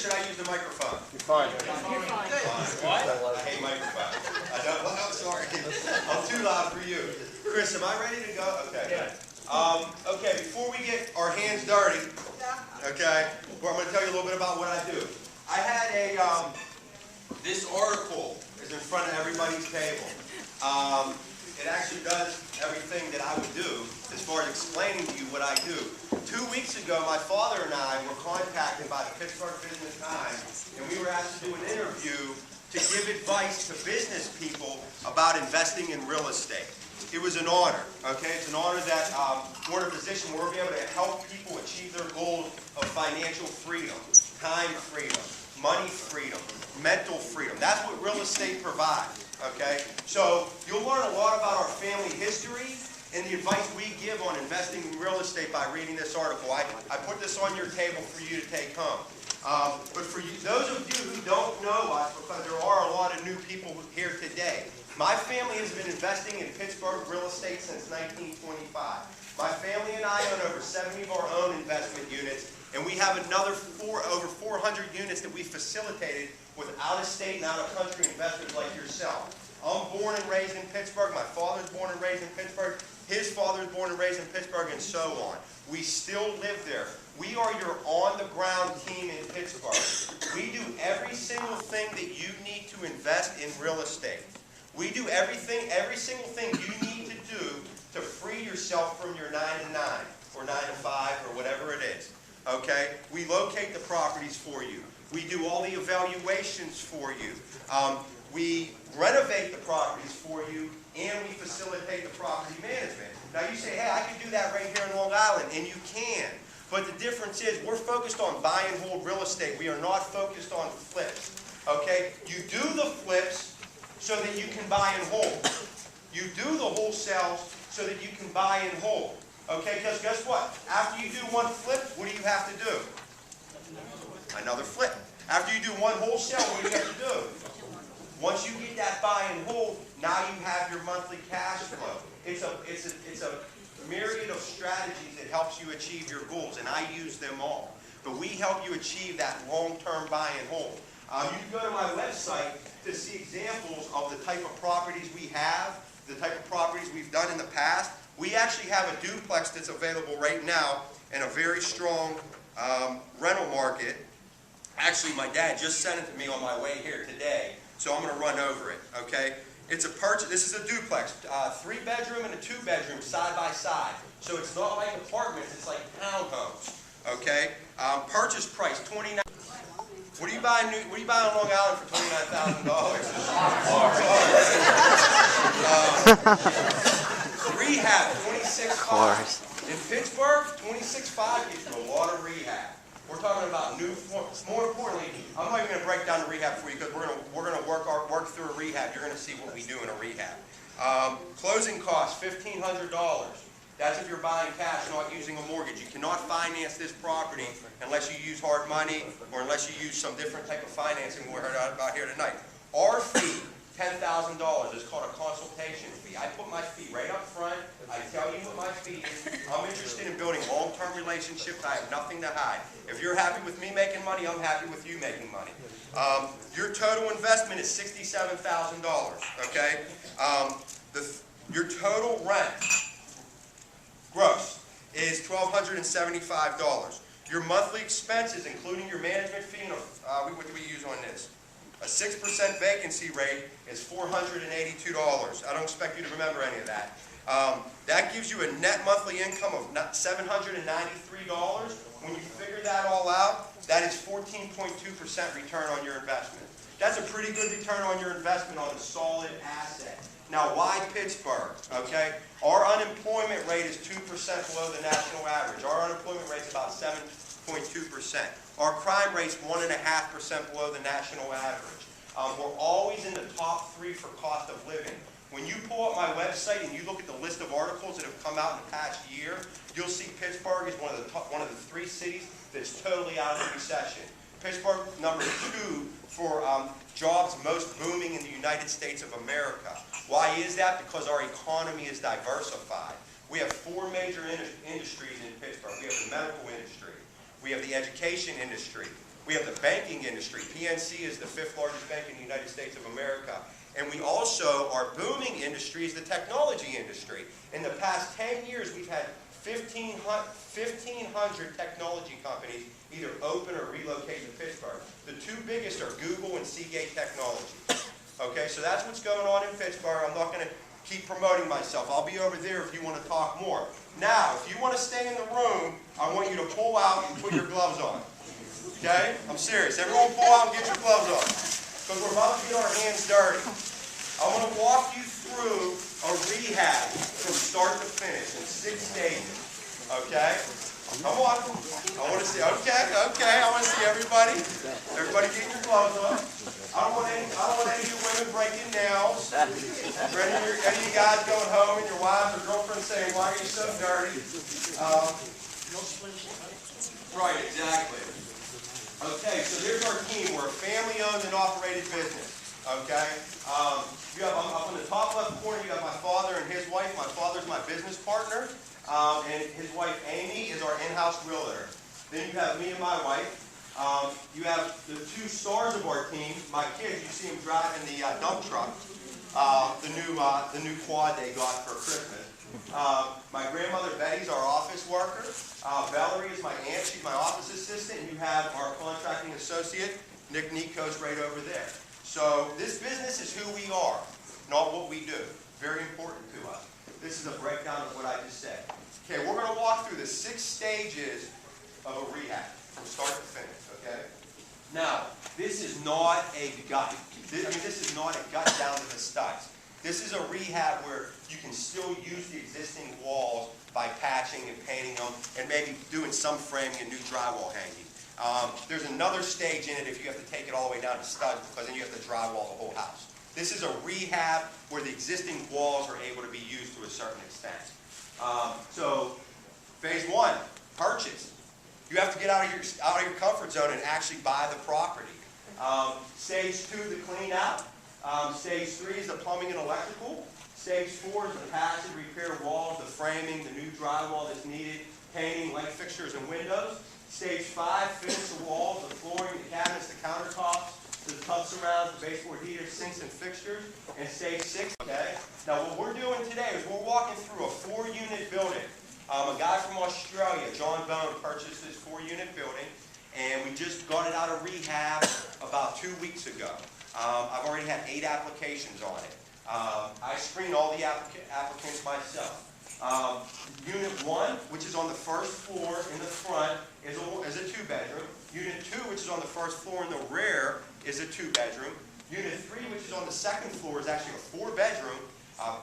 should I use the microphone? You're fine. What? I hate microphones. I don't. Well, I'm sorry. I'm too loud for you. Chris, am I ready to go? Okay. Yeah. Okay. Before we get our hands dirty, okay, well, I'm going to tell you a little bit about what I do. I had a this article is in front of everybody's table. It actually does everything that I would do as far as explaining to you what I do. 2 weeks ago, my father and I were contacted by the Pittsburgh Business Times, and we were asked to do an interview to give advice to business people about investing in real estate. It was an honor, okay? It's an honor that we're in a position where we'll be able to help people achieve their goals of financial freedom, time freedom, money freedom, mental freedom. That's what real estate provides, okay? So you'll learn a lot about our family history and the advice we give on investing in real estate by reading this article. I put this on your table for you to take home. But for you, those of you who don't know us, because there are a lot of new people here today, my family has been investing in Pittsburgh real estate since 1925. My family and I own over 70 of our own investment units, and we have another over 400 units that we facilitated with out-of-state and out-of-country investors like yourself. I'm born and raised in Pittsburgh. My father's born and raised in Pittsburgh. His father's born and raised in Pittsburgh, and so on. We still live there. We are your on-the-ground team in Pittsburgh. We do every single thing that you need to invest in real estate. We do every single thing you need to do to free yourself from your 9 to 9 or 9 to 5 or whatever it is. Okay? We locate the properties for you. We do all the evaluations for you. We renovate the properties for you, and we facilitate the property management. Now you say, hey, I can do that right here in Long Island, and you can. But the difference is we're focused on buy and hold real estate. We are not focused on flips. Okay? You do the flips so that you can buy and hold. You do the wholesales so that you can buy and hold. Okay? Because guess what? After you do one flip, what do you have to do? Another flip. After you do one wholesale, what do you have to do? Once you get that buy and hold, now you have your monthly cash flow. It's a myriad of strategies that helps you achieve your goals, and I use them all. But we help you achieve that long-term buy and hold. You can go to my website to see examples of the type of properties we have, the type of properties we've done in the past. We actually have a duplex that's available right now in a very strong rental market. Actually, my dad just sent it to me on my way here today. So I'm going to run over it, okay? It's a purchase. This is a duplex, 3-bedroom and a 2-bedroom side by side. So it's not like apartments, it's like townhomes, okay? Purchase price $29,000. What are you buying? What are you buying on Long Island for $29,000? Rehab, $26,500. In Pittsburgh, $26,500 gets you a lot of rehab. We're talking about new, more importantly, I'm not even going to break down the rehab for you because we're going to work through a rehab. You're going to see what we do in a rehab. Closing costs, $1,500. That's if you're buying cash, not using a mortgage. You cannot finance this property unless you use hard money or unless you use some different type of financing we heard about here tonight. Our fee, $10,000. It's called a consultation fee. I put my fee right up front. I tell you what my fee is. I'm interested in building long-term relationships. I have nothing to hide. If you're happy with me making money, I'm happy with you making money. Your total investment is $67,000, okay? Your total rent, gross, is $1,275. Your monthly expenses, including your management fee, and what do we use on this? A 6% vacancy rate is $482. I don't expect you to remember any of that. That gives you a net monthly income of $793. When you figure that all out, that is 14.2% return on your investment. That's a pretty good return on your investment on a solid asset. Now, why Pittsburgh? Okay, our unemployment rate is 2% below the national average. Our unemployment rate is about 7.2%. Our crime rate's 1.5% below the national average. We're always in the top 3 for cost of living. When you pull up my website and you look at the list of articles that have come out in the past year, you'll see Pittsburgh is one of the 3 cities that's totally out of the recession. Pittsburgh, number 2 for jobs most booming in the United States of America. Why is that? Because our economy is diversified. We have 4 major industries in Pittsburgh. We have the medical industry. We have the education industry. We have the banking industry. PNC is the 5th largest bank in the United States of America. And we also, our booming industry is the technology industry. In the past 10 years, we've had 1,500 technology companies either open or relocate to Pittsburgh. The two biggest are Google and Seagate Technologies. Okay, so that's what's going on in Pittsburgh. I'm not going to keep promoting myself. I'll be over there if you want to talk more. Now, if you want to stay in the room, I want you to pull out and put your gloves on. Okay? I'm serious. Everyone pull out and get your gloves on. Because we're about to get our hands dirty. I want to walk you through a rehab from start to finish in 6 stages. Okay? Come on. I want to see. Okay. I want to see everybody. Everybody get your gloves on. I don't want any of you women breaking nails. Or any of you guys going home and your wives or girlfriends saying, "Why are you so dirty?" Right, exactly. Okay, so there's our team. We're a family-owned and operated business. Okay? You have up in the top left corner, you have my father and his wife. My father's my business partner, and his wife Amy is our in-house realtor. Then you have me and my wife. You have the 2 stars of our team, my kids. You see them driving the dump truck, the new quad they got for Christmas. My grandmother Betty's our office worker. Valerie is my aunt. She's my office assistant. And you have our contracting associate, Nick Nico's, right over there. So this business is who we are, not what we do. Very important to us. This is a breakdown of what I just said. Okay, we're going to walk through the 6 stages of a rehab from start to finish. Okay. Now, this is not a gut. This is not a gut down to the studs. This is a rehab where you can still use the existing walls by patching and painting them and maybe doing some framing and new drywall hanging. There's another stage in it if you have to take it all the way down to studs, because then you have to drywall the whole house. This is a rehab where the existing walls are able to be used to a certain extent. So, phase 1, purchase. You have to get out of your comfort zone and actually buy the property. Stage 2, the clean out. Stage 3 is the plumbing and electrical. Stage 4 is the patch and repair walls, the framing, the new drywall that's needed, painting, light fixtures, and windows. Stage 5, finish the walls, the flooring, the cabinets, the countertops, the tub surrounds, the baseboard heaters, sinks, and fixtures. And stage 6, okay? Now what we're doing today is we're walking through a 4-unit building. A guy from Australia, John Bone, purchased this 4-unit building, and we just got it out of rehab about 2 weeks ago. I've already had 8 applications on it. I screen all the applicants myself. Unit 1, which is on the first floor in the front, is a 2-bedroom. Unit 2, which is on the first floor in the rear, is a 2-bedroom. Unit 3, which is on the second floor, is actually a 4-bedroom,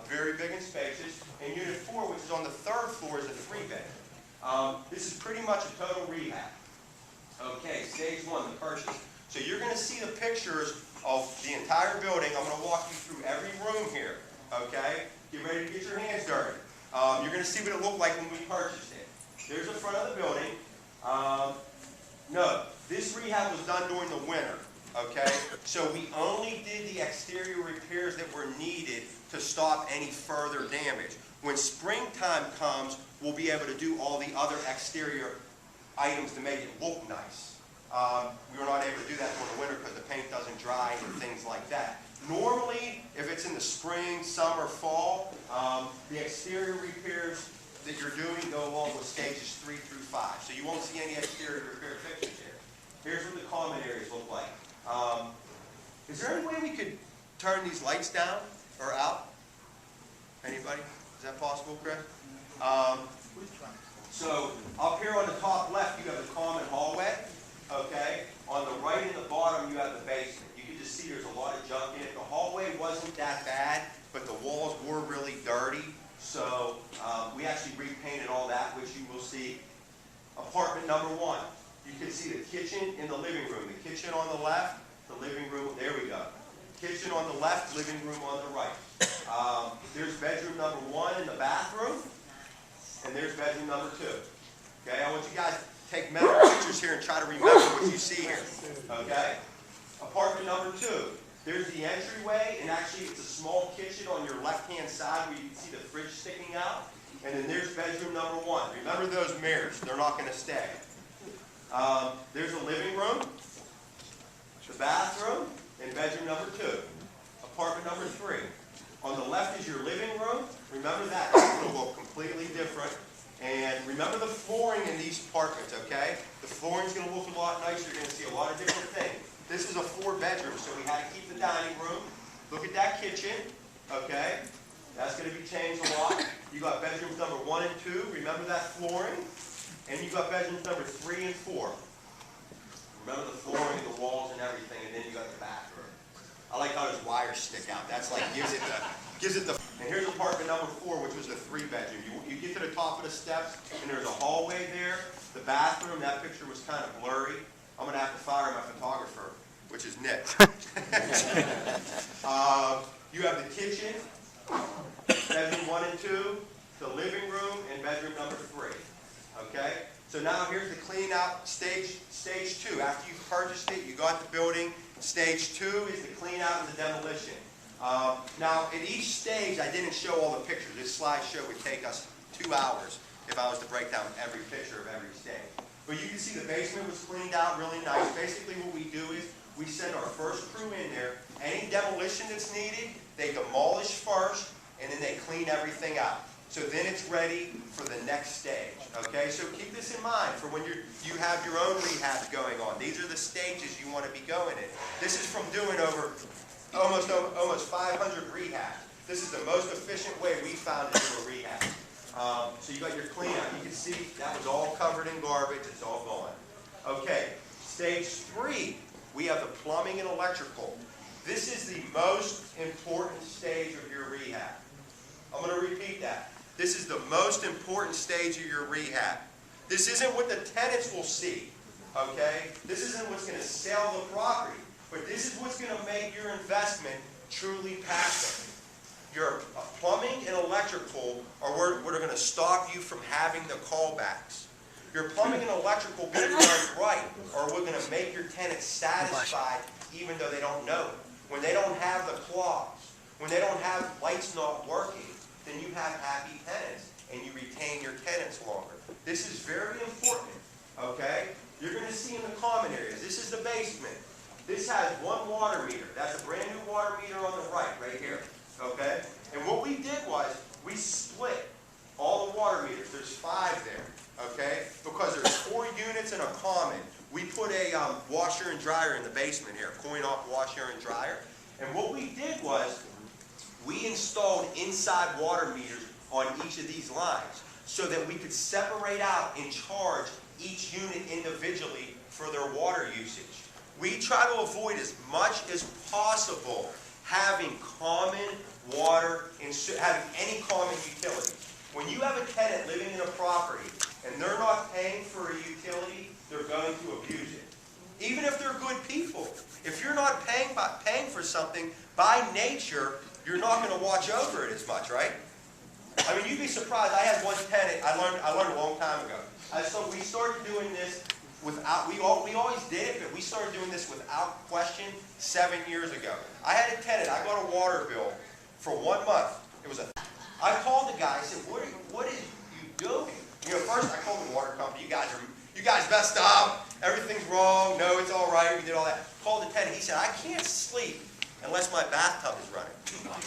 very big and spacious. And Unit 4, which is on the third floor, is a 3-bedroom. This is pretty much a total rehab. Okay, stage 1, the purchase. So you're going to see the pictures of the entire building. I'm going to walk you through every room here. Okay? Get ready to get your hands dirty. You're going to see what it looked like when we purchased it. There's the front of the building. No, this rehab was done during the winter. Okay? So we only did the exterior repairs that were needed to stop any further damage. When springtime comes, we'll be able to do all the other exterior items to make it look nice. We were not able to do that during the winter because the paint doesn't dry and things like that. Normally, if it's in the spring, summer, fall, the exterior repairs that you're doing go along with stages 3 through 5. So you won't see any exterior repair pictures here. Here's what the common areas look like. Is there any way we could turn these lights down or out? Anybody? Is that possible, Chris? So up here on the top left, you have the common hallway. Okay? On the right and the bottom, you have the basement. You can just see there's a lot of junk in it. The hallway wasn't that bad, but the walls were really dirty. So we actually repainted all that, which you will see. Apartment number 1. You can see the kitchen in the living room. The kitchen on the left, the living room, there we go. Kitchen on the left, living room on the right. There's bedroom number 1 in the bathroom, and there's bedroom number 2. Okay, I want you guys to take mental pictures here and try to remember what you see here. Okay? Apartment number 2. There's the entryway, and actually it's a small kitchen on your left-hand side where you can see the fridge sticking out. And then there's bedroom number 1. Remember those mirrors. They're not going to stay. There's a living room. bathroom and bedroom number 2. Apartment number 3. On the left is your living room. Remember that. It's going to look completely different. And remember the flooring in these apartments, okay? The flooring's going to look a lot nicer. You're going to see a lot of different things. This is a 4-bedroom, so we had to keep the dining room. Look at that kitchen, okay? That's going to be changed a lot. You got bedrooms number 1 and 2. Remember that flooring? And you got bedrooms number 3 and 4. Remember the flooring, the walls, and everything. And then you got the bathroom. I like how those wires stick out. That's like gives it the. And here's apartment number 4, which was the 3-bedroom. You get to the top of the steps, and there's a hallway there. The bathroom. That picture was kind of blurry. I'm going to have to fire my photographer, which is Nick. You have the kitchen, bedroom 1 and 2, the living room, and bedroom number 3. Okay? So now here's the clean out stage 2. After you've purchased it, you got the building. Stage 2 is the clean out and the demolition. Now, at each stage, I didn't show all the pictures. This slideshow would take us 2 hours if I was to break down every picture of every stage. But you can see the basement was cleaned out really nice. Basically what we do is we send our first crew in there. Any demolition that's needed, they demolish first, and then they clean everything out. So then it's ready for the next stage. Okay, so keep this in mind for when you have your own rehabs going on. These are the stages you want to be going in. This is from doing over almost 500 rehabs. This is the most efficient way we found to do a rehab. So you got your cleanup. You can see that was all covered in garbage. It's all gone. Okay, stage 3, we have the plumbing and electrical. This is the most important stage of your rehab. I'm going to repeat that. This is the most important stage of your rehab. This isn't what the tenants will see, okay? This isn't what's going to sell the property, but this is what's going to make your investment truly passive. Your plumbing and electrical are what are going to stop you from having the callbacks. Your plumbing and electrical will be done right, or we're going to make your tenants satisfied even though they don't know it. When they don't have the clogs, when they don't have lights not working, then you have happy tenants, and you retain your tenants longer. This is very important, okay? You're going to see in the common areas, this is the basement. This has 1 water meter. That's a brand new water meter on the right here, okay? And what we did was, we split all the water meters. There's 5 there, okay? Because there's 4 units in a common. We put a washer and dryer in the basement here, coin-off washer and dryer. And what we did was, we installed inside water meters on each of these lines so that we could separate out and charge each unit individually for their water usage. We try to avoid as much as possible having common water and having any common utilities. When you have a tenant living in a property and they're not paying for a utility, they're going to abuse it. Even if they're good people. If you're not paying for something, by nature, you're not going to watch over it as much, right? I mean, you'd be surprised. I had one tenant, I learned a long time ago. So we started doing this without, we always did it, but we started doing this without question 7 years ago. I had a tenant, I got a water bill for 1 month. I called the guy, I said, what are you doing? You know, first I called the water company, you guys messed up, everything's wrong, no, it's all right, we did all that. Called the tenant, he said, I can't sleep unless my bathtub is running.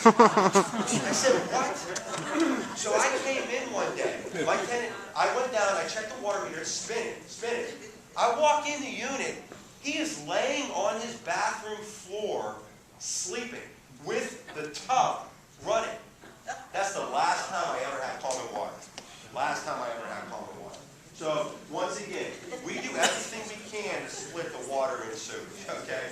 I said, what? So I came in one day. My tenant, I went down, I checked the water meter, it's spinning. I walk in the unit, he is laying on his bathroom floor, sleeping, with the tub running. That's the last time I ever had common water. Last time I ever had common water. So, once again, we do everything we can to split the water and sewage, okay?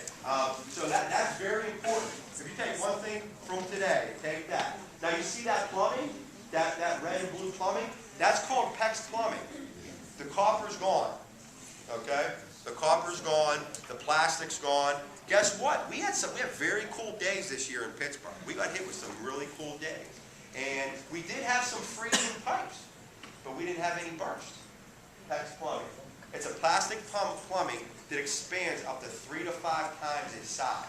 So that's very important. If you take one thing from today, take that. Now you see that plumbing, that red and blue plumbing? That's called PEX plumbing. The copper's gone, okay? The copper's gone, the plastic's gone. Guess what? We had very cool days this year in Pittsburgh. We got hit with some really cool days. And we did have some freezing pipes, but we didn't have any burst. PEX plumbing. It's a plastic plumbing that expands up to 3 to 5 times its size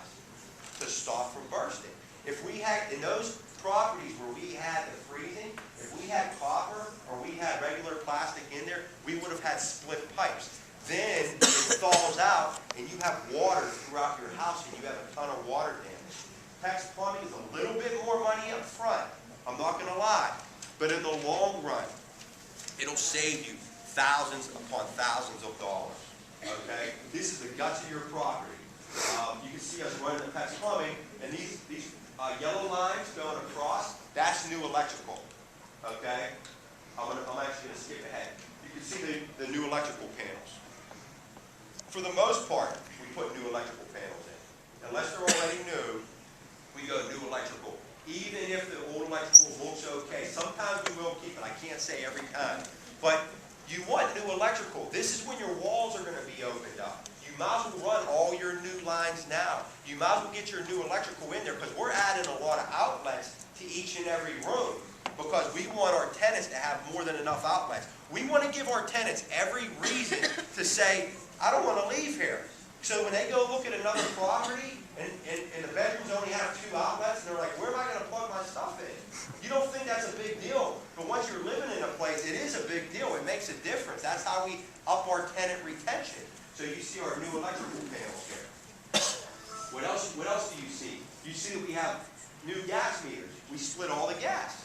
to stop from bursting. If we had, in those properties where we had the freezing, if we had copper or we had regular plastic in there, we would have had split pipes. then it thaws out and you have water throughout your house and you have a ton of water damage. PEX plumbing is a little bit more money up front, I'm not going to lie, but in the long run, it'll save you thousands upon thousands of dollars. Okay? This is the guts of your property. You can see us running the PEX plumbing, and these yellow lines going across, that's new electrical. Okay? I'm actually going to skip ahead. You can see the new electrical panels. For the most part, we put new electrical panels in. Unless they're already new, we go new electrical. Even if the old electrical looks okay, sometimes we will keep it. I can't say every time. But you want new electrical. This is when your walls are going to be opened up. You might as well run all your new lines now. You might as well get your new electrical in there because we're adding a lot of outlets to each and every room because we want our tenants to have more than enough outlets. We want to give our tenants every reason to say, I don't want to leave here. So when they go look at another property and the bedrooms only have 2 outlets and they're like, where am I going to plug my stuff in? You don't think that's a big deal, but once you're living in a place, it is a big deal. It makes a difference. That's how we up our tenant retention. So you see our new electrical panels here. What else do you see? You see that we have new gas meters. We split all the gas.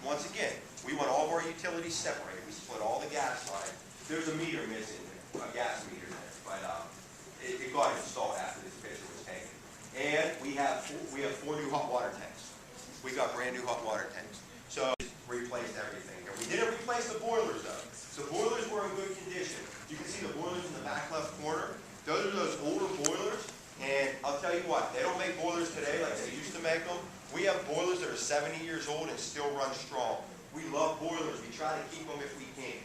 Once again, we want all of our utilities separated. We split all the gas lines. There's a meter missing, a gas meter there, but it got installed after this picture was taken. And we have 4 new hot water tanks. We got brand new hot water tanks. So we replaced everything. And we didn't replace the boilers though. The boilers were in good condition. You can see the boilers in the back left corner. Those are those older boilers. And I'll tell you what, they don't make boilers today like they used to make them. We have boilers that are 70 years old and still run strong. We love boilers. We try to keep them if we can.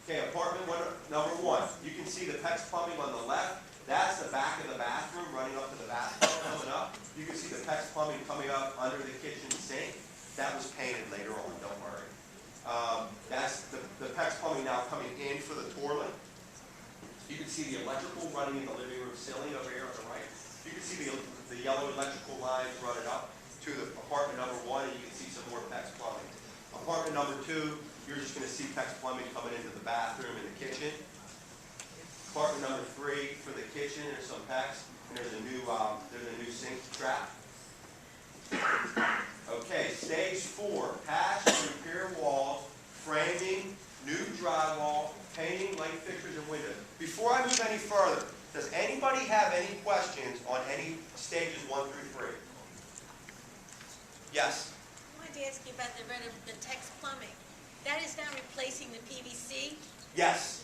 Okay, apartment number 1. You can see the PEX plumbing on the left. That's the back of the bathroom running up to the bathroom coming up. You can see the PEX plumbing coming up under the kitchen sink. That was painted later on, don't worry. That's the PEX plumbing now coming in for the toilet. You can see the electrical running in the living room ceiling over here on the right. You can see the yellow electrical lines running up to the apartment number 1, and you can see some more PEX plumbing. Apartment number 2, you're just going to see PEX plumbing coming into the bathroom and the kitchen. Apartment number 3 for the kitchen, there's some PEX, and there's a new sink trap. Okay, stage 4, patch and repair walls, framing, new drywall, painting, light fixtures, and windows. Before I move any further, does anybody have any questions on any stages 1 through 3? Yes? I wanted to ask you about the PEX plumbing. That is now replacing the PVC? Yes.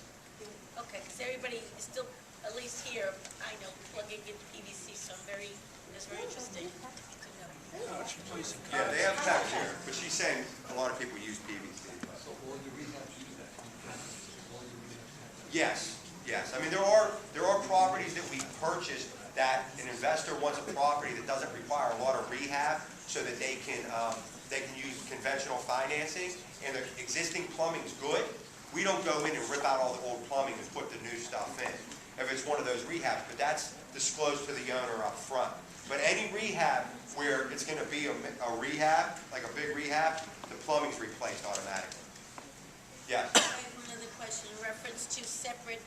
Okay, because everybody is still, at least here, I know, plugging in PVC, so it's very interesting to know. Yeah, they have PEX here, but she's saying a lot of people use PVC. So all your rehabs use that? Yes, yes. I mean, there are properties that we purchased that an investor wants a property that doesn't require a lot of rehab, so that they can use conventional financing, and the existing plumbing's good. We don't go in and rip out all the old plumbing and put the new stuff in. If it's one of those rehabs, but that's disclosed to the owner up front. But any rehab where it's going to be a rehab, like a big rehab, the plumbing's replaced automatically. Yes. I have one other question in reference to separate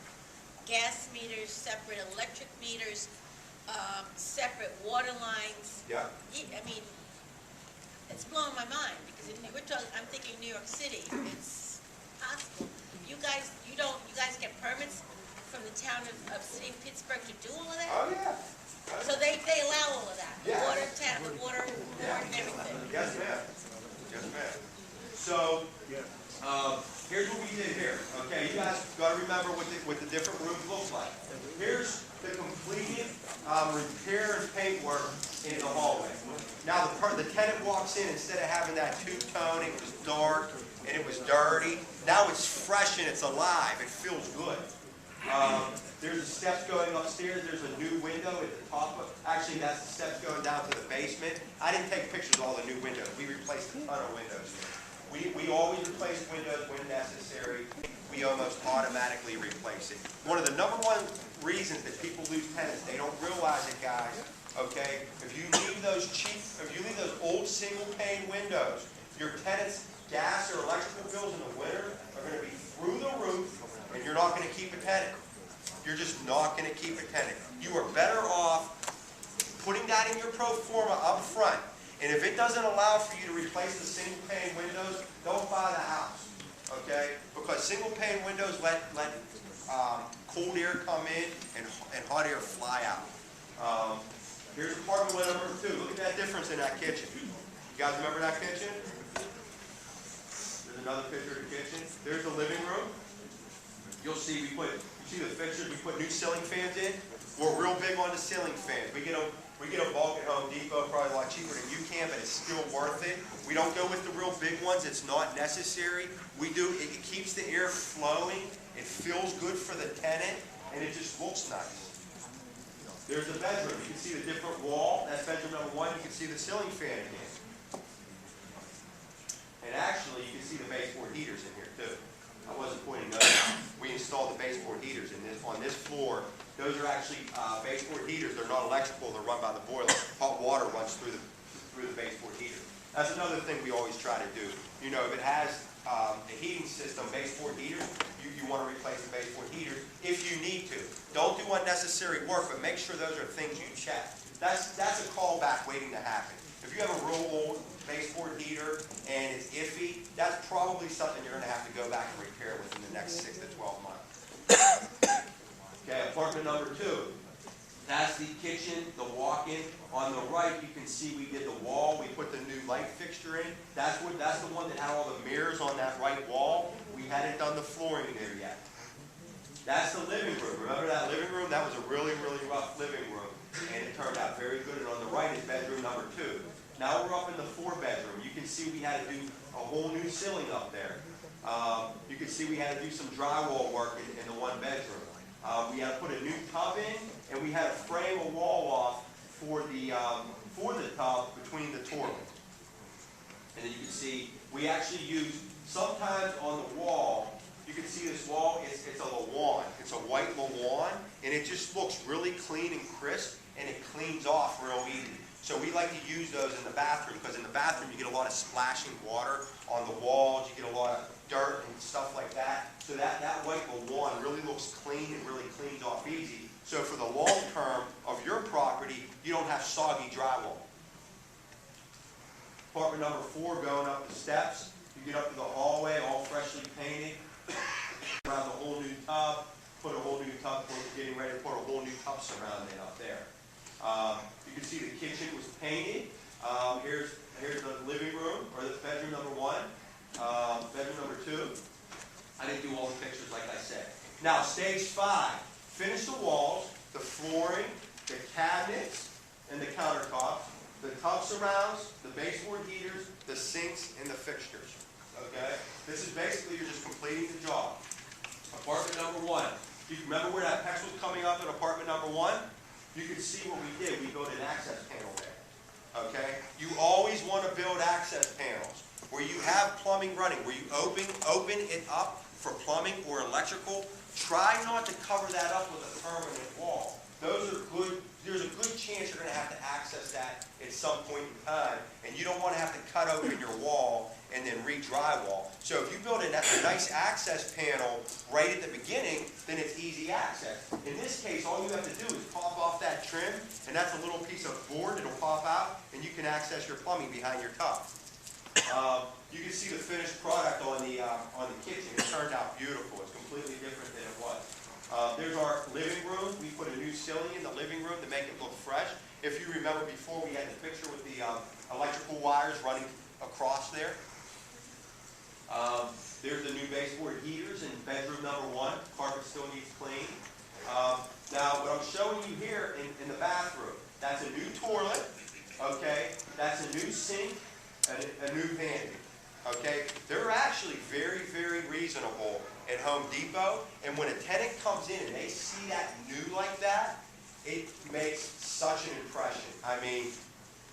gas meters, separate electric meters, separate water lines. Yeah. I mean, it's blowing my mind because I'm thinking New York City. It's possible. You guys get permits from the town of City of Pittsburgh to do all of that? Oh yeah. So they allow all of that? Yeah. The water board and everything? Yes, ma'am. Yes, ma'am. So, here's what we did here. Okay, you guys got to remember what the different rooms look like. Here's the completed repair and paint work in the hallway. Now the tenant walks in, instead of having that two-tone, it was dark and it was dirty. Now it's fresh and it's alive. It feels good. There's the steps going upstairs. There's a new window at the top of. Actually, that's the steps going down to the basement. I didn't take pictures of all the new windows. We replaced a ton of windows here. We always replace windows when necessary. We almost automatically replace it. One of the #1 reasons that people lose tenants, they don't realize it, guys. Okay, if you leave those old single pane windows, your tenants gas or electrical bills in the winter are going to be through the roof, and you're not going to keep a tenant. You're just not going to keep a tenant. You are better off putting that in your pro forma up front. And if it doesn't allow for you to replace the single pane windows, don't buy the house, okay? Because single pane windows let cold air come in and hot air fly out. Here's apartment window number 2. Look at that difference in that kitchen. You guys remember that kitchen? There's another picture of the kitchen. There's the living room. You'll see you see the fixtures, we put new ceiling fans in. We're real big on the ceiling fans. We get a bulk at Home Depot, probably a lot cheaper than you can, but it's still worth it. We don't go with the real big ones. It's not necessary. It keeps the air flowing. It feels good for the tenant, and it just looks nice. There's the bedroom. You can see the different wall. That's bedroom number 1. You can see the ceiling fan again. And actually, you can see the baseboard heaters in here, too. I wasn't pointing those out. We installed the baseboard heaters on this floor. Those are actually baseboard heaters. They're not electrical. They're run by the boiler. Hot water runs through the baseboard heater. That's another thing we always try to do. You know, if it has a heating system, baseboard heaters, you want to replace the baseboard heaters if you need to. Don't do unnecessary work, but make sure those are things you check. That's a callback waiting to happen. If you have a real old baseboard heater and it's iffy, that's probably something you're going to have to go back and repair within the next 6 to 12 months. Okay, apartment number 2. That's the kitchen, the walk-in. On the right, you can see we did the wall. We put the new light fixture in. That's the one that had all the mirrors on that right wall. We hadn't done the flooring in there yet. That's the living room. Remember that living room? That was a really, really rough living room, and it turned out very good. And on the right is bedroom number 2. Now we're up in the 4-bedroom. You can see we had to do a whole new ceiling up there. You can see we had to do some drywall work in the 1-bedroom. We had to put a new tub in, and we had to frame a wall off for the tub between the toilet. And then you can see we actually used, sometimes on the wall, you can see this wall, it's a lawn. It's a white lawn, and it just looks really clean and crisp, and it cleans off real easy. So we like to use those in the bathroom, because in the bathroom you get a lot of splashing water on the walls, you get a lot of dirt and stuff like that. So that white lawn really looks clean and really cleans off easy. So for the long term of your property, you don't have soggy drywall. Apartment number 4, going up the steps. You get up to the hallway, all freshly painted. Around the whole new tub, put a whole new tub, we're getting ready to put a whole new tub surrounding up there. You can see the kitchen was painted. Here's the living room, or the bedroom number 1. Bedroom number 2. I didn't do all the pictures like I said. Now, stage 5. Finish the walls, the flooring, the cabinets, and the countertops, the tub surrounds, the baseboard heaters, the sinks, and the fixtures. Okay? This is basically, you're just completing the job. Apartment number 1. Do you remember where that PEX was coming up in apartment number 1? You can see what we did. We built an access panel there. Okay? You always want to build access panels where you have plumbing running, where you open it up for plumbing or electrical. Try not to cover that up with a permanent wall. Those are good. There's a good chance you're going to have to access that at some point in time, and you don't want to have to cut open your wall and then re-drywall. So if you build a nice access panel right at the beginning, then it's easy access. In this case, all you have to do is pop off that trim, and that's a little piece of board. It'll pop out, and you can access your plumbing behind your tub. You can see the finished product on the kitchen. It turned out beautiful. It's completely different than it was. There's our living room. We put a new ceiling in the living room to make it look fresh. If you remember before, we had the picture with the electrical wires running across there. There's the new baseboard heaters in bedroom number 1. Carpet still needs clean. Now, what I'm showing you here in the bathroom, that's a new toilet, okay? That's a new sink, and a new vanity, okay? They're actually very, very reasonable at Home Depot, and when a tenant comes in and they see that new like that, it makes such an impression. I mean,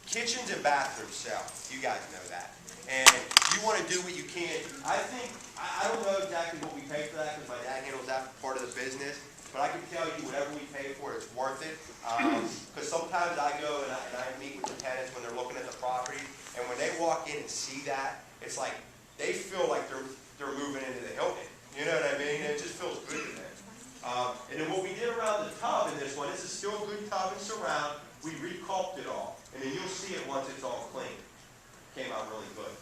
kitchens and bathrooms sell. You guys know that. And you want to do what you can. I don't know exactly what we pay for that because my dad handles that part of the business, but I can tell you whatever we pay for it, it's worth it. Because sometimes I go and I meet with the tenants when they're looking at the property, and when they walk in and see that, it's like they feel like they're moving into the Hilton. You know what I mean? It just feels good to them. And then what we did around the tub in this one, this is still a good tub and surround. We reculped it all, and then you'll see it once it's all clean. Came out really good.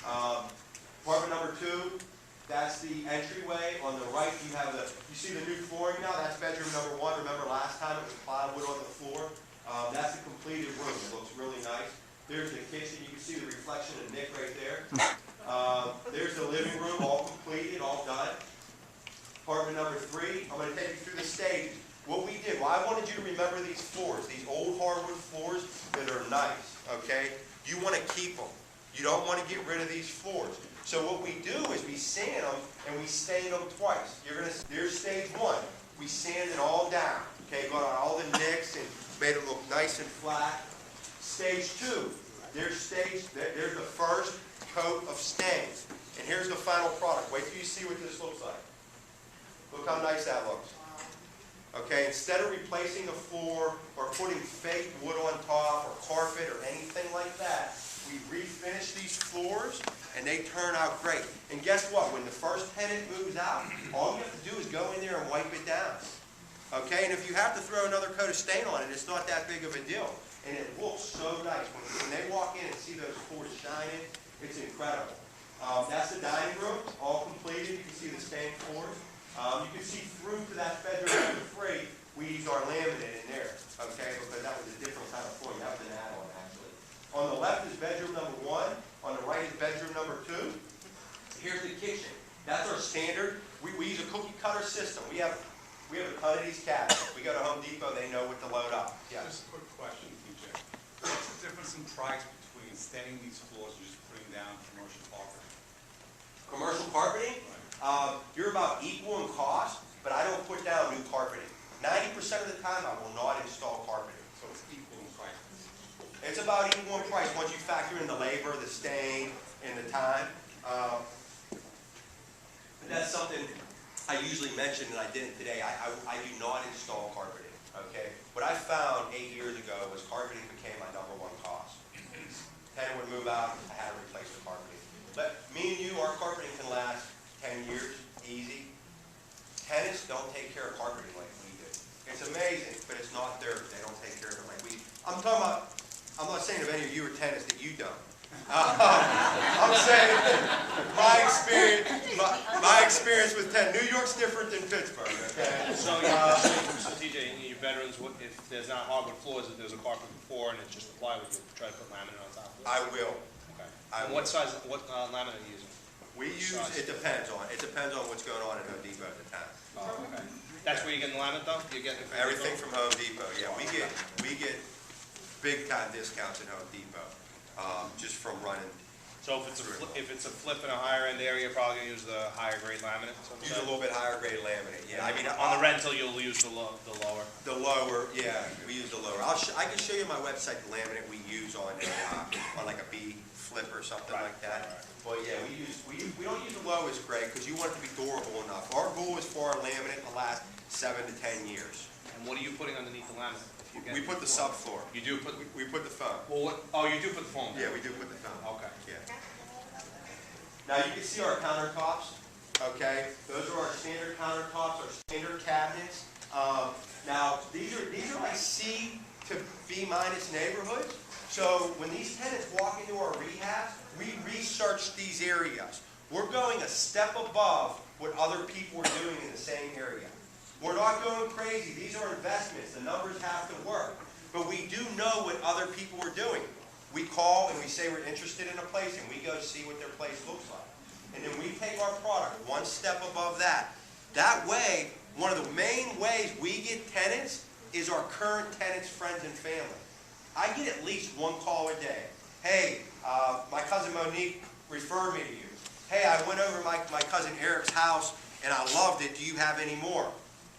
Apartment number 2, that's the entryway. On the right, you see the new flooring now. That's bedroom number 1. Remember last time it was plywood on the floor. That's a completed room. It looks really nice. There's the kitchen. You can see the reflection of Nick right there. There's the living room, all completed, all done. Apartment number 3, I'm going to take you through the stage. What we did, well, I wanted you to remember these floors, these old hardwood floors that are nice, okay? You want to keep them. You don't want to get rid of these floors. So what we do is we sand them and we stain them twice. There's stage 1. We sand it all down, okay? Got on all the nicks and made it look nice and flat. Stage 2, there's the first coat of stains. And here's the final product. Wait till you see what this looks like. Look how nice that looks. Okay, instead of replacing the floor or putting fake wood on top or carpet or anything like that, we refinish these floors and they turn out great. And guess what? When the first tenant moves out, all you have to do is go in there and wipe it down. Okay, and if you have to throw another coat of stain on it, it's not that big of a deal. And it looks so nice. When they walk in and see those floors shining, it's incredible. That's the dining room, all completed. You can see the stained floors. You can see through to that bedroom number 3. We used our laminate in there, okay, because that was a different kind of floor. That was an add-on, actually. On the left is bedroom number 1. On the right is bedroom number 2. Here's the kitchen. That's our standard. We use a cookie cutter system. We have a ton of these cabinets. We go to Home Depot, they know what to load up. Yes. Just a quick question, TJ. What's the difference in price between staining these floors and just putting down commercial carpeting? Commercial carpeting? You're about equal in cost, but I don't put down new carpeting. 90% of the time, I will not install carpeting. So it's equal in price? It's about equal in price once you factor in the labor, the stain, and the time. But that's something I usually mention, and I didn't today. I do not install carpeting, okay? What I found 8 years ago was carpeting became my #1 cost. Tenant would move out, I had to replace the carpeting. But me and you, our carpeting can last 10 years, easy. Tenants don't take care of carpeting like we do. It's amazing, but it's not theirs. They don't take care of it like we do. I'm not saying of any of you are tenants that you don't. I'm saying my experience with tenants. New York's different than Pittsburgh, okay? So, TJ, in your bedrooms, if there's not hardwood floors, if there's a carpet before and it's just plywood, you try to put laminate on top of it? I will. Okay. And what size, what laminate are you using? We use, it depends on what's going on at Home Depot at the time. Oh, okay. That's where you're getting the laminate though? You're getting it from Everything Depot? from Home Depot, yeah. We get big time discounts at Home Depot, just from running. So if it's a flip in a higher end area, you're probably gonna use the higher grade laminate? Use a little bit higher grade laminate, yeah. I mean, on the rental, you'll use the lower? The lower, yeah, we use the lower. I can show you my website, the laminate we use on like a B flip or something like that. Right. Well, yeah, we don't use the lowest grade because you want it to be durable enough. Our goal is for our laminate to last 7 to 10 years. And what are you putting underneath the laminate? We put the subfloor. You do put? We put the foam. Well, oh, you do put the foam down? Yeah, we do put the foam. Okay. Yeah. Now you can see our countertops, okay? Those are our standard countertops, our standard cabinets. Now these are like C to B- neighborhoods. So when these tenants walk into our rehabs, we research these areas. We're going a step above what other people are doing in the same area. We're not going crazy. These are investments. The numbers have to work. But we do know what other people are doing. We call and we say we're interested in a place and we go see what their place looks like. And then we take our product one step above that. That way, one of the main ways we get tenants is our current tenants, friends, and family. I get at least one call a day. Hey, my cousin Monique referred me to you. Hey, I went over my cousin Eric's house and I loved it. Do you have any more?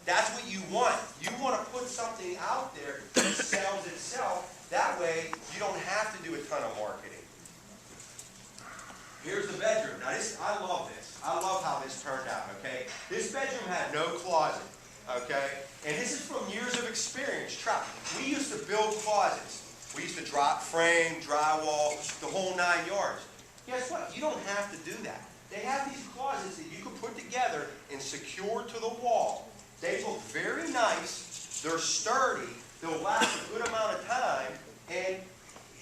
That's what you want. You want to put something out there that sells itself. That way, you don't have to do a ton of marketing. Here's the bedroom. Now, I love this. I love how this turned out, okay? This bedroom had no closet, okay? And this is from years of experience. We used to build closets. We used to drop frame, drywall, the whole 9 yards. Guess what? You don't have to do that. They have these closets that you can put together and secure to the wall. They look very nice, they're sturdy, they'll last a good amount of time, and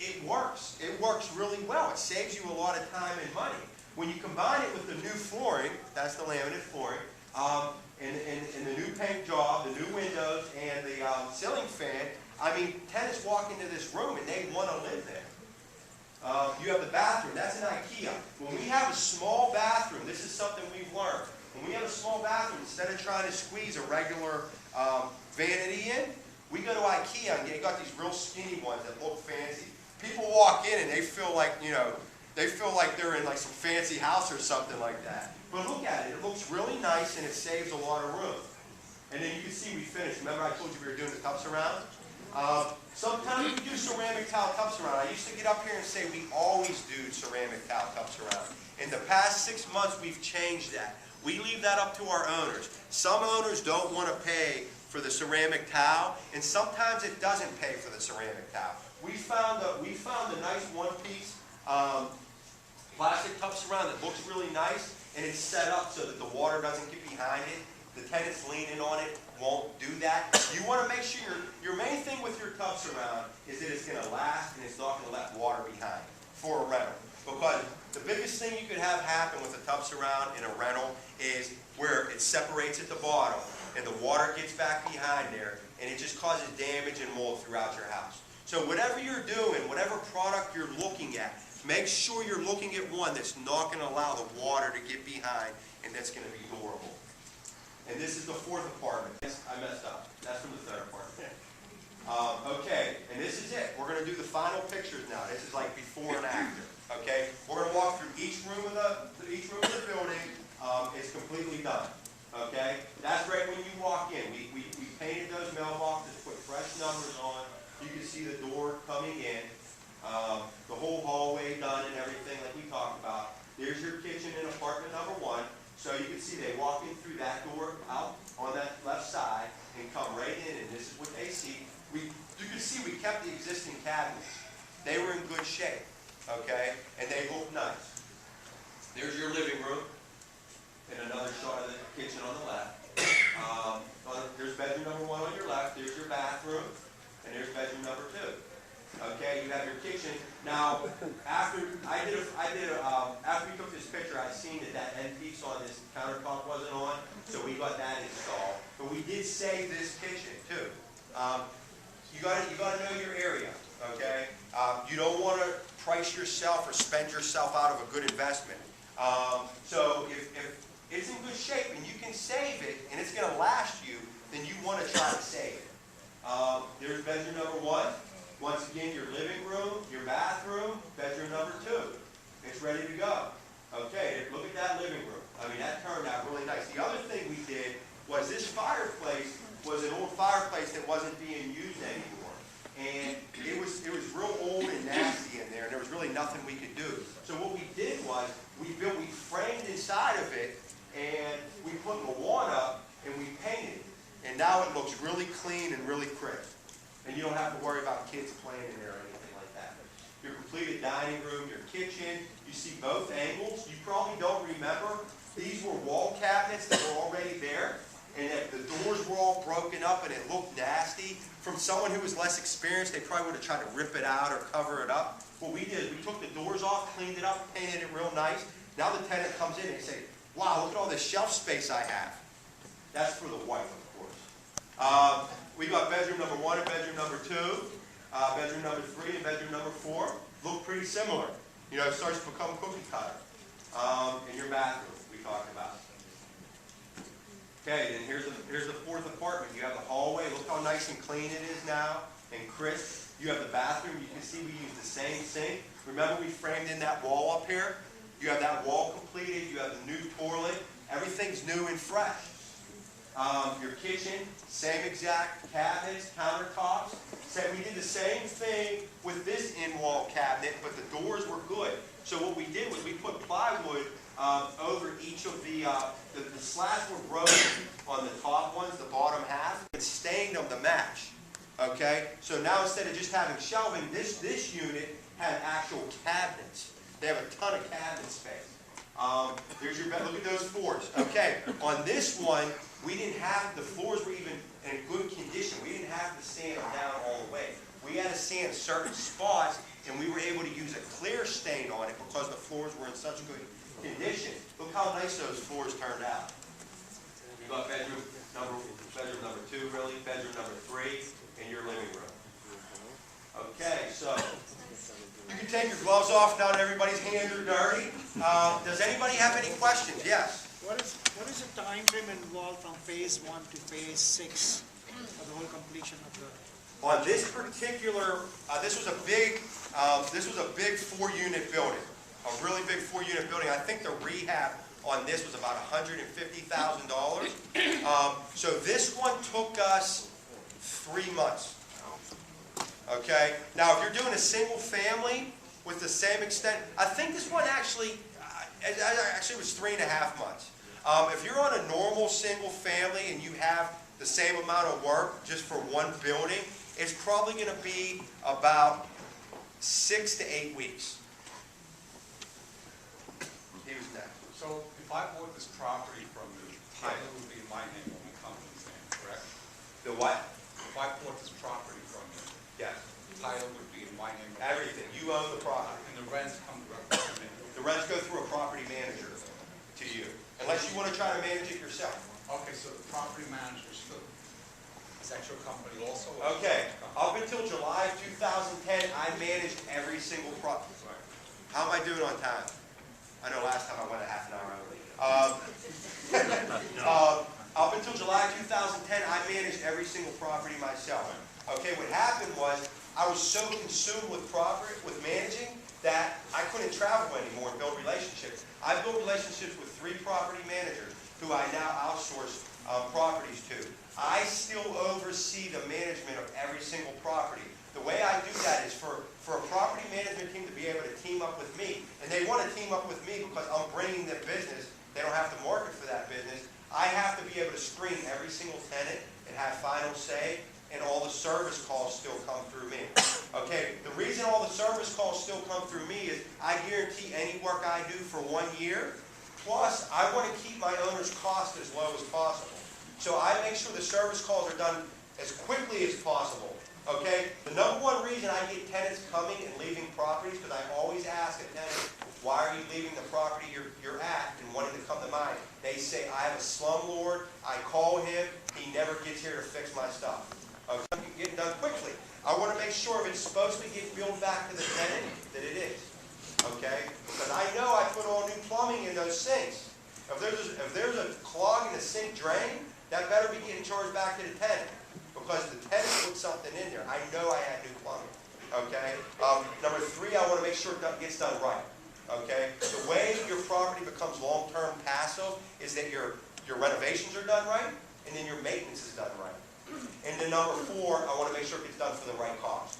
it works. It works really well. It saves you a lot of time and money. When you combine it with the new flooring, that's the laminate flooring, and the new paint job, the new windows, and the ceiling fan, I mean, tenants walk into this room and they want to live there. You have the bathroom, that's an IKEA. When we have a small bathroom, this is something we've learned. When we have a small bathroom, instead of trying to squeeze a regular vanity in, we go to IKEA and they got these real skinny ones that look fancy. People walk in and they feel like, you know, they feel like they're in like some fancy house or something like that. But look at it, it looks really nice and it saves a lot of room. And then you can see we finished. Remember I told you we were doing the tub surround? Sometimes we do ceramic tile tub surround. I used to get up here and say we always do ceramic tile tub surround. In the past 6 months we've changed that. We leave that up to our owners. Some owners don't want to pay for the ceramic tile, and sometimes it doesn't pay for the ceramic tile. We found a nice one-piece plastic tub surround that looks really nice, and it's set up so that the water doesn't get behind it. The tenants leaning on it won't do that. You want to make sure your main thing with your tub surround is that it's going to last and it's not going to let water behind for a rental. Because the biggest thing you could have happen with a tub surround in a rental is where it separates at the bottom and the water gets back behind there and it just causes damage and mold throughout your house. So whatever you're doing, whatever product you're looking at, make sure you're looking at one that's not going to allow the water to get behind and that's going to be durable. And this is the fourth apartment. Yes, I messed up. That's from the third apartment. Okay, and this is it. We're going to do the final pictures now. This is like before and after. Okay, we're going to walk through each room of the building. It's completely done. Okay, that's right when you walk in. We painted those mailboxes, put fresh numbers on. You can see the door coming in, the whole hallway done and everything like we talked about. There's your kitchen in apartment number 1. So you can see they walk in through that door out on that left side and come right in, and this is what they see. You can see we kept the existing cabinets. They were in good shape, okay, and they look nice. There's your living room, and another shot of the kitchen on the left. There's bedroom number 1 on your left. There's your bathroom, and there's bedroom number 2. Okay, you have your kitchen. Now, after we took this picture, I seen that end piece on this countertop wasn't on, so we got that installed. But we did save this kitchen too. You gotta know your area. Okay, you don't want to price yourself or spend yourself out of a good investment. So if it's in good shape and you can save it and it's going to last you, then you want to try to save it. There's bedroom number 1. Once again, your living room, your bathroom, bedroom number 2. It's ready to go. Okay, look at that living room. I mean, that turned out really nice. The other thing we did was this fireplace was an old fireplace that wasn't being used anymore. And it was real old and nasty in there, and there was really nothing we could do. So what we did was, we framed inside of it, and we put the lawn up, and we painted it. And now it looks really clean and really crisp. And you don't have to worry about kids playing in there or anything like that. Your completed dining room, your kitchen, you see both angles. You probably don't remember, these were wall cabinets that were already there, and if the doors were all broken up and it looked nasty, from someone who was less experienced, they probably would have tried to rip it out or cover it up. What we did is we took the doors off, cleaned it up, painted it real nice. Now the tenant comes in and they say, wow, look at all this shelf space I have. That's for the wife, of course. We got bedroom number 1 and bedroom number 2, bedroom number 3 and bedroom number 4. Look pretty similar. You know, it starts to become cookie cutter. In your bathroom, we talked about. Okay, then here's the fourth apartment. You have the hallway. Look how nice and clean it is now and crisp. You have the bathroom. You can see we use the same sink. Remember we framed in that wall up here? You have that wall completed. You have the new toilet. Everything's new and fresh. Your kitchen, same exact cabinets, countertops. We did the same thing with this in-wall cabinet, but the doors were good. So what we did was we put plywood over each of the slats were broken on the top ones, the bottom half, and stained them to match. Okay? So now instead of just having shelving, this unit had actual cabinets They have a ton of cabinet space. There's your bed. Look at those floors. Okay, on this one, we didn't have, the floors were even in good condition. We didn't have to sand them down all the way. We had to sand certain spots, and we were able to use a clear stain on it because the floors were in such good condition. Look how nice those floors turned out. You got bedroom number 2, really, bedroom number 3, and your living room. Okay, so you can take your gloves off now that everybody's hands are dirty. Does anybody have any questions? Yes. What is the time frame involved from phase 1 to phase 6 for the whole completion of the? On this particular, this was a big 4-unit building, a really big 4-unit building. I think the rehab on this was about $150,000. So this one took us 3 months. Okay. Now, if you're doing a single family with the same extent, I think this one actually was 3.5 months. If you're on a normal single family and you have the same amount of work just for one building, it's probably going to be about 6 to 8 weeks. He was next. So if I bought this property from you, title would be in my name, on the company's name, correct? The what? If I bought this property from you, Yes. title would be in my name. Everything. You own the property. And the rents come directly from me. The rents go through a property manager to you, unless you want to try to manage it yourself. Okay, so the property manager is that your company also? or is Okay. it a company? Up until July of 2010, I managed every single property. How am I doing on time? I know last time I went a half an hour over. Up until July 2010, I managed every single property myself. Okay, what happened was I was so consumed with managing that I couldn't travel anymore and build relationships. I built relationships with 3 property managers who I now outsource properties to. I still oversee the management of every single property. The way I do that is for a property management team to be able to team up with me, and they want to team up with me because I'm bringing them business. They don't have to market for that business. I have to be able to screen every single tenant and have final say, and all the service calls still come through me. Okay, the reason all the service calls still come through me is I guarantee any work I do for 1 year, plus I want to keep my owner's cost as low as possible. So I make sure the service calls are done as quickly as possible. Okay, the number 1 reason I get tenants coming and leaving properties, because I always ask a tenant, why are you leaving the property you're at and wanting to come to mine? They say, I have a slumlord, I call him, he never gets here to fix my stuff. Okay, getting done quickly. I want to make sure if it's supposed to get billed back to the tenant, that it is. Okay, because I know I put all new plumbing in those sinks. If there's a clog in the sink drain, that better be getting charged back to the tenant, because the tenant put something in there. I know I had new plumbing. Okay. Number 3, I want to make sure it gets done right. Okay. The way your property becomes long-term passive is that your renovations are done right, and then your maintenance is done right. And then number 4, I want to make sure it gets done for the right cost.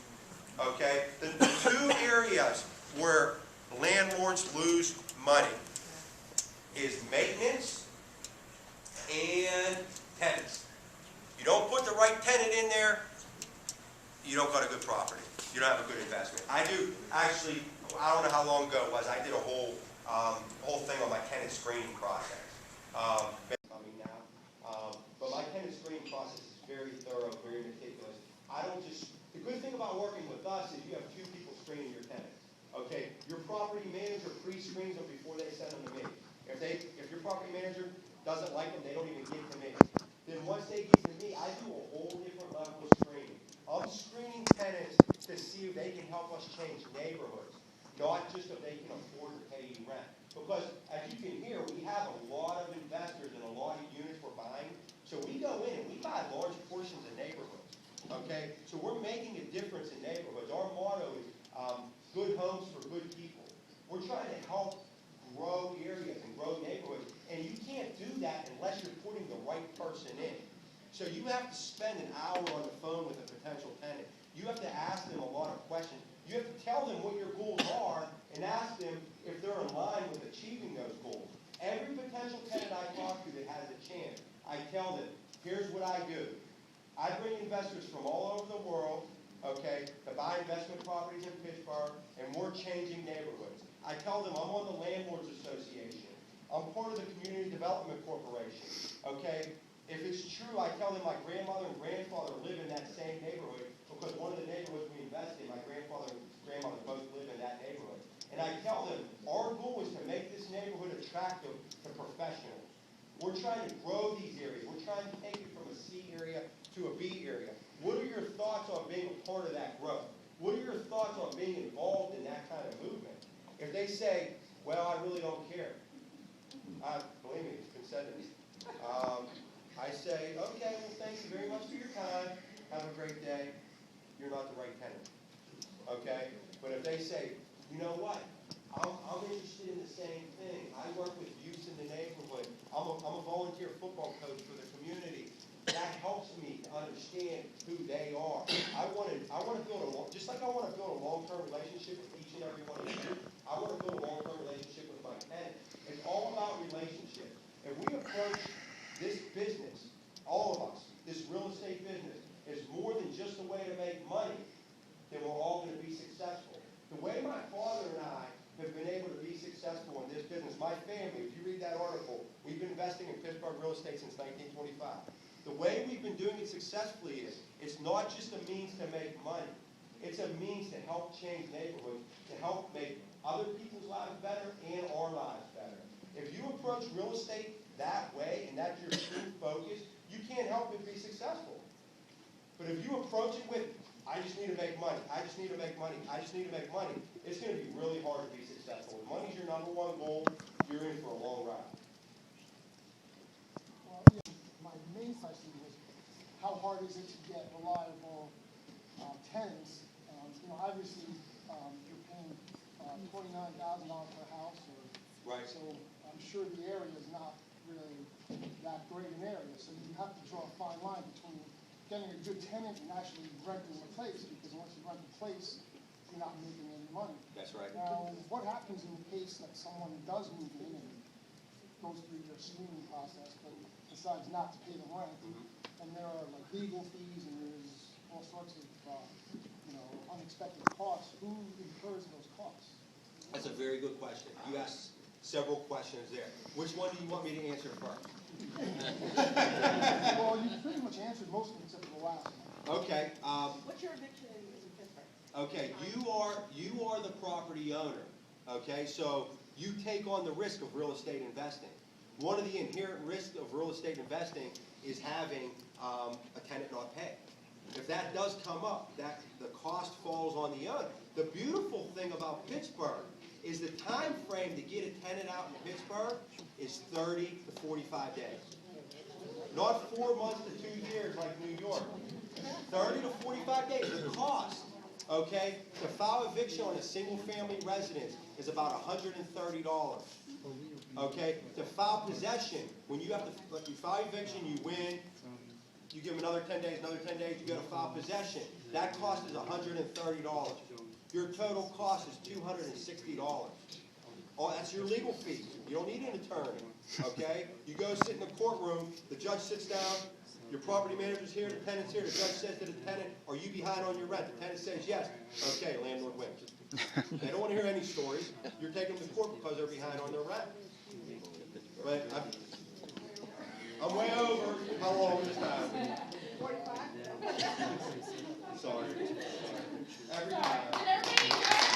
Okay. The 2 areas where landlords lose money is maintenance and tenants. You don't put the right tenant in there, you don't got a good property. You don't have a good investment. I do, actually, I don't know how long ago it was, I did a whole thing on my tenant screening process. Coming now. But my tenant screening process is very thorough, very meticulous. The good thing about working with us is you have 2 people screening your tenants. Okay, your property manager pre-screens them before they send them to me. If your property manager doesn't like them, they don't even get to me. Then once they get to me, I do a whole different level of screening. I'm screening tenants to see if they can help us change neighborhoods, not just if they can afford to pay you rent. Because as you can hear, we have a lot of investors and a lot of units we're buying. So we go in and we buy large portions of neighborhoods. Okay, so we're making a difference in neighborhoods. Our motto is good homes for good people. We're trying to help grow areas and grow neighborhoods, and you can't do that unless you're putting the right person in. So you have to spend an hour on the phone with a potential tenant. You have to ask them a lot of questions. You have to tell them what your goals are and ask them if they're in line with achieving those goals. Every potential tenant I talk to that has a chance, I tell them, here's what I do. I bring investors from all over the world, okay, to buy investment properties in Pittsburgh, and we're changing neighborhoods. I tell them I'm on the Landlords Association. I'm part of the Community Development Corporation, okay? If it's true, I tell them my grandmother and grandfather live in that same neighborhood because one of the neighborhoods we invest in, my grandfather and grandmother both live in that neighborhood. And I tell them, our goal is to make this neighborhood attractive to professionals. We're trying to grow these areas. We're trying to take it from a C area to a B area. What are your thoughts on being a part of that growth? What are your thoughts on being involved in that kind of movement? If they say, well, I really don't care. Believe me, it's been said to me. I say, okay, well, thank you very much for your time. Have a great day. You're not the right tenant. Okay? But if they say, you know what? I'm interested in the same thing. I work with youth in the neighborhood. I'm a volunteer football coach for the community. That helps me to understand who they are. I want to build just like I want to build a long-term relationship with each and every one of you. I want to build a long-term relationship with my tenants. It's all about relationship. If we approach this business, all of us, this real estate business, is more than just a way to make money, then we're all going to be successful. The way my father and I have been able to be successful in this business, my family, if you read that article, we've been investing in Pittsburgh real estate since 1925. The way we've been doing it successfully is, it's not just a means to make money. It's a means to help change neighborhoods, to help make other people's lives better and our lives better. If you approach real estate that way, and that's your true focus, you can't help but be successful. But if you approach it with, I just need to make money, I just need to make money, I just need to make money, it's going to be really hard to be successful. If money's your number one goal, you're in for a long ride. Well, my main question was, how hard is it to get reliable tenants? Obviously, you're paying $29,000 per house, Right. So I'm sure the area is not really that great an area. So you have to draw a fine line between getting a good tenant and actually renting the place, because once you rent the place, you're not making any money. That's right. Now, what happens in the case that someone does move in and goes through your screening process, but decides not to pay the rent, and there are like legal fees and there's all sorts of unexpected costs? Who incurs those costs? That's a very good question. You asked several questions there. Which one do you want me to answer first? Well, you pretty much answered most of them except for the last one. Okay. What's your eviction in Pittsburgh? Okay, you are the property owner. Okay, so you take on the risk of real estate investing. One of the inherent risks of real estate investing is having a tenant not pay. If that does come up, the cost falls on the owner. The beautiful thing about Pittsburgh is the time frame to get a tenant out in Pittsburgh is 30 to 45 days. Not 4 months to 2 years like New York. 30 to 45 days. The cost, okay, to file eviction on a single-family residence is about $130. Okay, to file possession, when you file eviction, you win. You give them another 10 days, you go to file possession. That cost is $130. Your total cost is $260. Oh, that's your legal fee. You don't need an attorney, okay? You go sit in the courtroom, the judge sits down, your property manager's here, the tenant's here, the judge says to the tenant, are you behind on your rent? The tenant says yes. Okay, landlord wins. They don't want to hear any stories. You're taking them to court because they're behind on their rent. But I'm way over how long this time. 45? Sorry. Every time. Did everybody enjoy